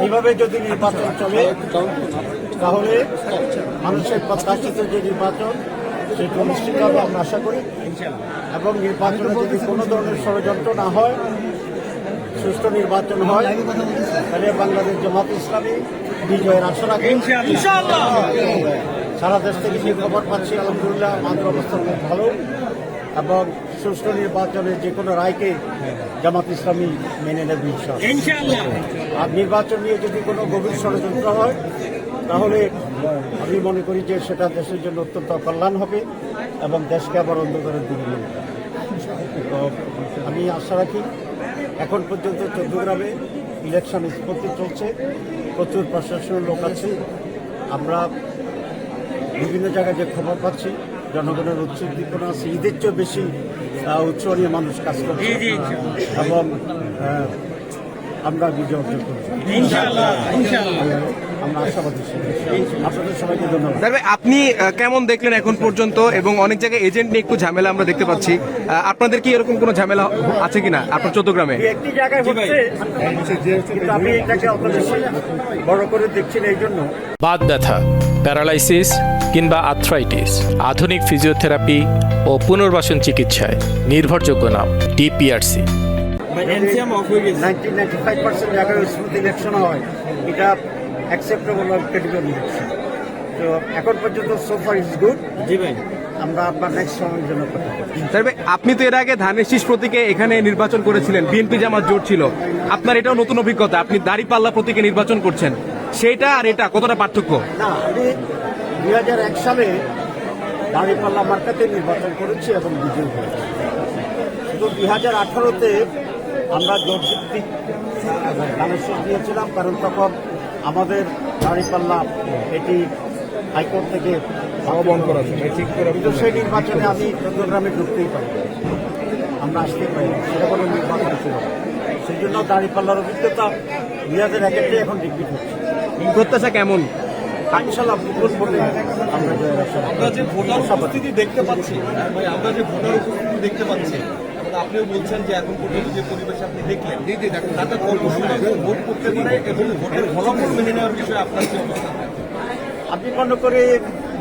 এইভাবে যদি নির্বাচন চলে তাহলে মানুষের প্রত্যাশিত যে নির্বাচন সেটা নিশ্চিত হবে আমরা আশা করি। এবং নির্বাচনে যদি কোনো ধরনের ষড়যন্ত্র না হয়, সুষ্ঠু নির্বাচন হয়, তাহলে বাংলাদেশ জামাত ইসলামী বিজয়ের আশা রাখে। সারা দেশ থেকে যে খবর পাচ্ছি আলহামদুলিল্লাহ আমাদের অবস্থা খুব ভালো, এবং সুষ্ঠু নির্বাচনে যে কোনো রায়কে জামাত ইসলামী মেনে নেবে ইনশাআল্লাহ। আর নির্বাচন নিয়ে যদি কোনো গভীর ষড়যন্ত্র হয় তাহলে আমি মনে করি যে সেটা দেশের জন্য অত্যন্ত কল্যাণ হবে এবং দেশকে আবার অন্ধকারের দিকে নিয়ে যাবে। তো আমি আশা রাখি, এখন পর্যন্ত চৌদ্দগ্রামে ইলেকশন নিষ্পত্তি চলছে, প্রচুর প্রশাসনের লোক আছে। আমরা বিভিন্ন জায়গায় যে খবর পাচ্ছি জনগণের উচ্চদীপনা আছে, ঈদের চেয়ে বেশি উৎস নিয়ে মানুষ কাজ করছে এবং আমরা বিজয় অর্জন করছি আমরা আশাবাদী। আপনাদের সবাইকে ধন্যবাদ। আপনি কেমন দেখলেন এখন পর্যন্ত, এবং অনেক জায়গায় এজেন্ট নিয়ে একটু ঝামেলা আমরা দেখতে পাচ্ছি, আপনাদের কি এরকম কোনো ঝামেলা আছে কিনা আপনার চট্টগ্রামে? একটি জায়গায় হচ্ছে, কিন্তু আমি এটাকে অত বেশি বড় করে দেখছি না। এই জন্য বাত ব্যথা, প্যারালাইসিস কিংবা আর্থ্রাইটিস, আধুনিক ফিজিওথেরাপি ও পুনর্বাসন চিকিৎসায় নির্ভরযোগ্য নাম ডিপিআরসি। 95% জায়গায় স্মুথ ইলেকশন হয়, এটা অ্যাকসেপ্টেবল ক্যাটেগরি ইলেকশন। তো এখন পর্যন্ত সো ফার ইজ গুড। জি ভাই, আমরা আপনার নেক্সট সময়ের জন্য আপনি তো এর আগে ধানের শীষ প্রতীকে এখানে নির্বাচন করেছিলেন, বিএনপি জামাত জোট ছিল, আপনার এটাও নতুন অভিজ্ঞতা, আপনি দাঁড়িপাল্লা প্রতীকে নির্বাচন করছেন, সেটা আর এটা কতটা পার্থক্য? না, আমি 2001 সালে দাঁড়িপাল্লা মার্কাতে নির্বাচন করেছি এবং বিজয়ী হয়েছি। শুধু 2018-তে আমরা জোটভিত্তিক ধানের শীষ দিয়েছিলাম, কারণ তখন আমাদের দাঁড়িপাল্লা এটি হাইকোর্ট থেকে কিন্তু সেই নির্বাচনে আমি চট্টগ্রামে ঢুকতেই পারি, আমরা আসতেই পারি, সেটা কোনো নির্বাচন ছিল। সেই জন্য দাঁড়িপাল্লার অভিজ্ঞতা 2001-তে এখন রিপিট হচ্ছে। প্রত্যাশা কেমন? ইনশাআল্লাহ বিপুল ভোটে আমরা জয়ের আশা রাখি। আমরা যে ভোটার উপস্থিতি দেখতে পাচ্ছি, আপনিও বলছেন যে এখন পর্যন্ত যে পরিবেশ আপনি দেখলেন তাতে ভোট করতে পারে এবং ভোটের ফলাফল মেনে নেওয়ার বিষয়ে আপনার কি অবস্থা? আমি মনে করি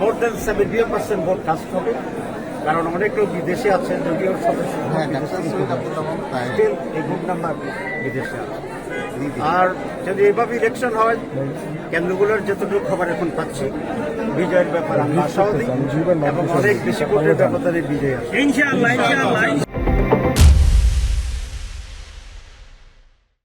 মোর দেন 70% ভোট কাস্ট হবে, কারণ অনেক লোক বিদেশে আছে, যদিও সদস্য এই ভোট নাম্বার বিদেশে আছে। আর যদি এইভাবে ইলেকশন হয়, কেন্দ্রগুলোর যতটুকু খবর এখন পাচ্ছি বিজয়ের ব্যাপারে আমরা আশাবাদী এবং অনেক বেশি ভোটের ব্যবধানে বিজয় আছে।